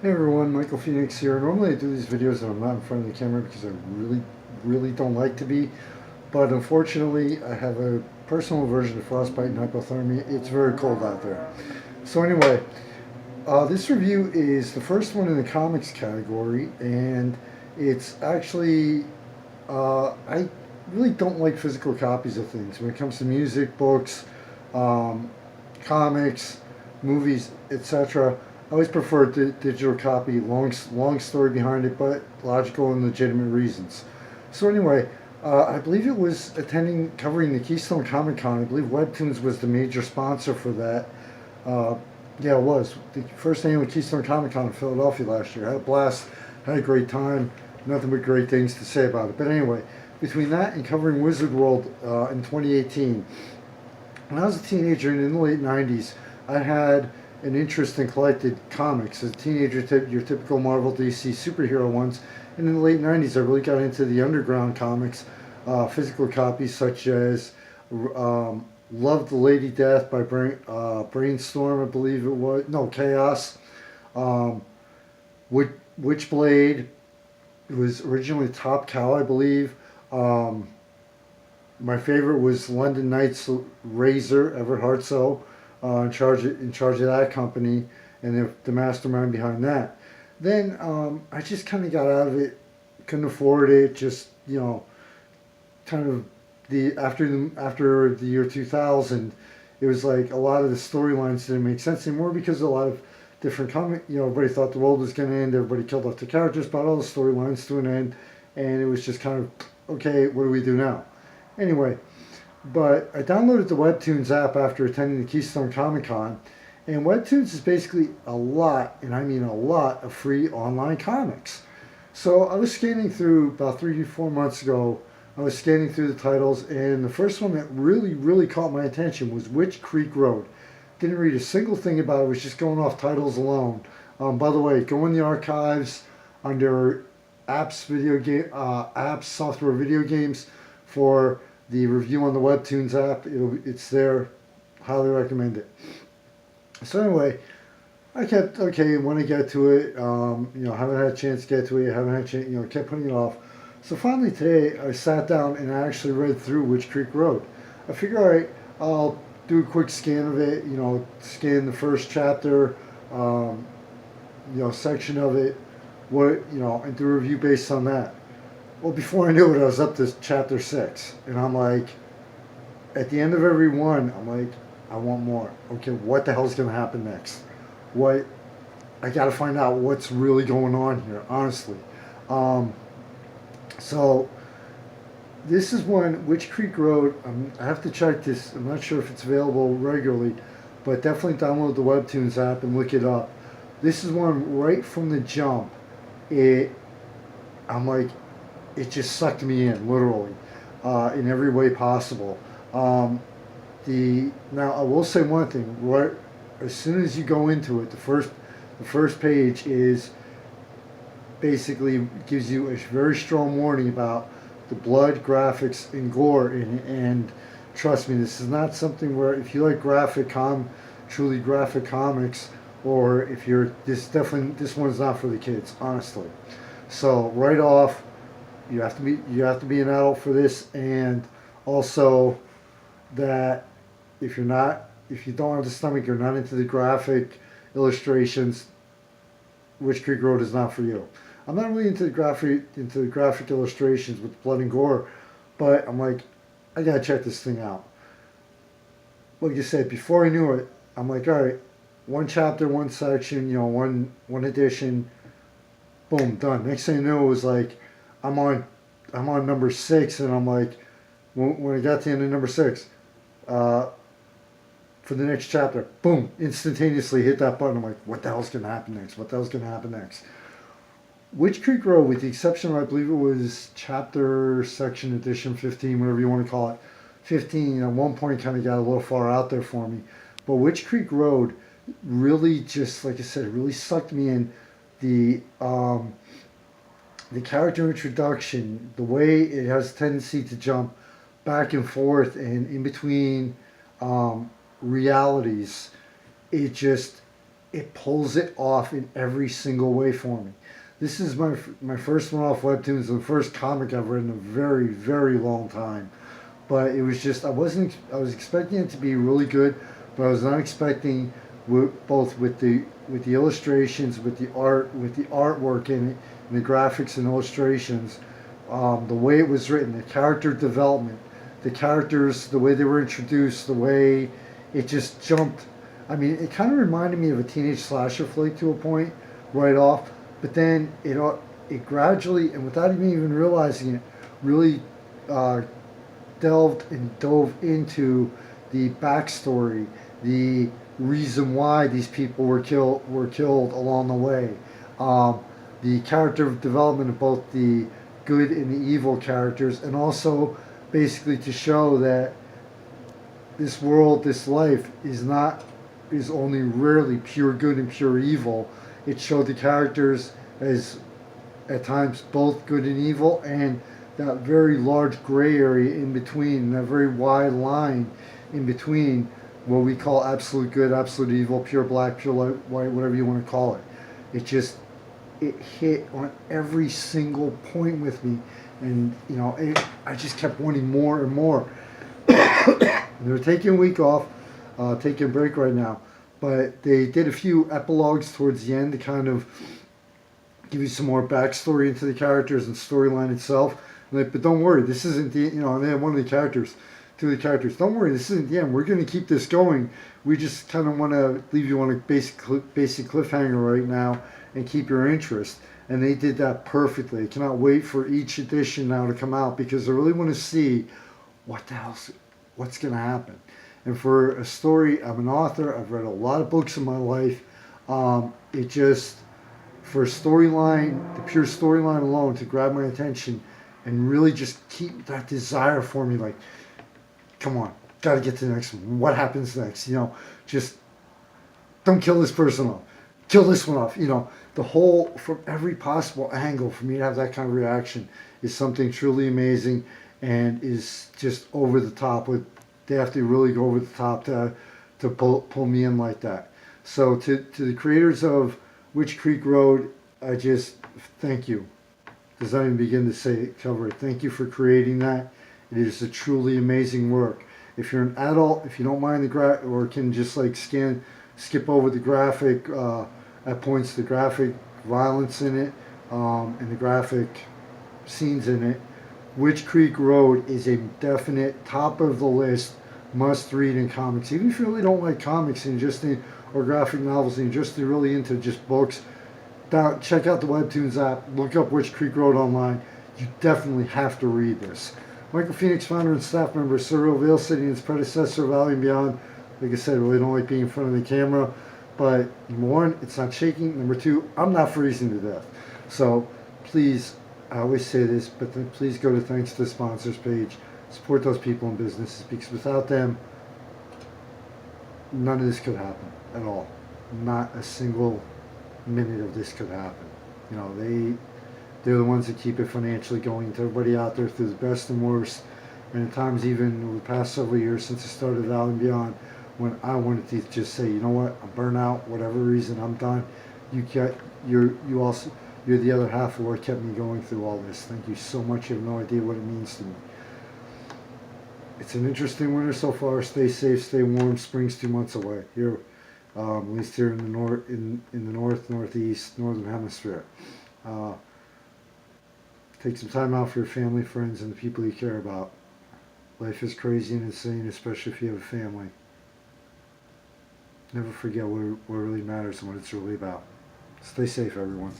Hey everyone, Michael Phoenix here. Normally I do these videos and I'm not in front of the camera because I really don't like to be. But unfortunately, I have a personal aversion to frostbite and hypothermia. It's very cold out there. So anyway, this review is the first one in the comics category, and it's actually, I really don't like physical copies of things. When it comes to music, books, um, comics, movies, etc. I always prefer the digital copy. Long story behind it, but logical and legitimate reasons. So anyway, I believe it was covering the Keystone Comic Con. I believe Webtoons was the major sponsor for that. Uh, yeah, it was the first annual Keystone Comic Con in Philadelphia last year. I had a blast, had a great time. Nothing but great things to say about it. But anyway, between that and covering Wizard World in 2018, when I was a teenager and in the late 90s, I had an interest in collected comics. As a teenager, your typical Marvel, DC superhero ones. And in the late 90s, I really got into the underground comics, physical copies such as Love the Lady Death by Brainstorm, I believe it was. No, Chaos. Um, Witchblade. It was originally Top Cow, I believe. Um, my favorite was London Knights Razor, Everett Hartsoe, in charge of that company, and the mastermind behind that. Then I just kind of got out of it, couldn't afford it. Just kind of after the year 2000, it was like a lot of the storylines didn't make sense anymore because a lot of different comic. Everybody thought the world was going to end. Everybody killed off the characters, brought all the storylines to an end, and it was just kind of okay. What do we do now? Anyway, but I downloaded the Webtoons app after attending the Keystone Comic Con, and Webtoons is basically a lot, and I mean a lot, of free online comics. So I was scanning through about 3 to 4 months ago. I was scanning through the titles, and the first one that really caught my attention was Witch Creek Road. Didn't read a single thing about it. Was just going off titles alone. By the way, go in the archives under apps, software, video games for the review on the Webtoons app. It's there. Highly recommend it. So anyway, I kept when I get to it. Haven't had a chance to get to it. Haven't had a chance. Kept putting it off. So finally today, I sat down and I actually read through Witch Creek Road. I figure, all right, I'll do a quick scan of it. Scan the first chapter, section of it. And do a review based on that. Well, before I knew it, I was up to chapter 6, and I'm like, at the end of every one, I'm like, I want more. Okay, what the hell's gonna happen next? What? I gotta find out what's really going on here, honestly. Um, so this is one, Witch Creek Road. I have to check this. I'm not sure if it's available regularly, but definitely download the Webtoons app and look it up. This is one right from the jump. I'm like, it just sucked me in, literally, in every way possible. Now I will say one thing. Right, as soon as you go into it, the first page is basically gives you a very strong warning about the blood, graphics, and gore in it. And trust me, this is not something where if you like truly graphic comics, or if you're this one's not for the kids, honestly. So right off, you have to be an adult for this, and also that if you don't have the stomach, you're not into the graphic illustrations, Witch Creek Road is not for you. I'm not really into the graphic illustrations with blood and gore, but I'm like, I gotta check this thing out. Like you said, before I knew it, I'm like, all right, one chapter, one section, one edition, boom, done. Next thing I knew, it was like, I'm on number 6, and I'm like, when I got to the end of number 6, for the next chapter, boom, instantaneously hit that button. I'm like, what the hell's gonna happen next? What the hell's gonna happen next? Witch Creek Road, with the exception of, I believe it was chapter, section, edition 15, whatever you want to call it, 15, at one point kind of got a little far out there for me. But Witch Creek Road really just, like I said, it really sucked me in. The character introduction, the way it has a tendency to jump back and forth and in between realities, it it pulls it off in every single way for me. This is my first one-off webtoons, the first comic I've read in a very, very long time. But it was just, I was expecting it to be really good, but I was not expecting, both with the illustrations, with the artwork in it, and the graphics and illustrations, the way it was written, the character development, the characters, the way they were introduced, the way it just jumped. I mean, it kind of reminded me of a teenage slasher flick to a point, right off. But then it gradually, and without even realizing it, really delved and dove into the backstory, the reason why these people were killed along the way, the character development of both the good and the evil characters, and also basically to show that this world, this life is only rarely pure good and pure evil. It showed the characters as at times both good and evil, and that very large gray area in between, that very wide line in between what we call absolute good, absolute evil, pure black, pure white, whatever you want to call it. It hit on every single point with me, and I just kept wanting more and more. They're taking a week off, taking a break right now, but they did a few epilogues towards the end to kind of give you some more backstory into the characters and storyline itself. But don't worry, this isn't the, and they have one of the characters, two of the characters, don't worry, this isn't the end. We're going to keep this going. We just kind of want to leave you on a basic cliffhanger right now and keep your interest. And they did that perfectly. I cannot wait for each edition now to come out, because I really want to see what's going to happen. And for a story, I'm an author. I've read a lot of books in my life. For a storyline, the pure storyline alone, to grab my attention and really just keep that desire for me, like, come on, got to get to the next one. What happens next? Just don't kill this person off. Kill this one off. The whole, from every possible angle, for me to have that kind of reaction is something truly amazing, and is just over the top. They have to really go over the top to pull me in like that. So to the creators of Witch Creek Road, I just thank you. Does not even begin to cover it. Thank you for creating that. It is a truly amazing work. If you're an adult, if you don't mind or can just like skip over the graphic, at points, the graphic violence in it, and the graphic scenes in it, Witch Creek Road is a definite top of the list must read in comics. Even if you really don't like comics or graphic novels and you're just really into just books, check out the Webtoons app, look up Witch Creek Road online. You definitely have to read this. Michael Phoenix, founder and staff member of Surreal Veil City and its predecessor, Valley and Beyond. Like I said, I really don't like being in front of the camera, but number one, it's not shaking. Number two, I'm not freezing to death. So please, I always say this, but then please go to Thanks to the Sponsors page. Support those people and businesses, because without them, none of this could happen at all. Not a single minute of this could happen. They're the ones that keep it financially going to everybody out there through the best and worst. And at times, even over the past several years since I started Valley and Beyond, when I wanted to just say, you know what, I'm burnt out, whatever reason, I'm done. You're the other half of what kept me going through all this. Thank you so much. You have no idea what it means to me. It's an interesting winter so far. Stay safe, stay warm. Spring's 2 months away here, at least here in the north, northeast, northern hemisphere. Take some time out for your family, friends, and the people you care about. Life is crazy and insane, especially if you have a family. Never forget what really matters and what it's really about. Stay safe, everyone.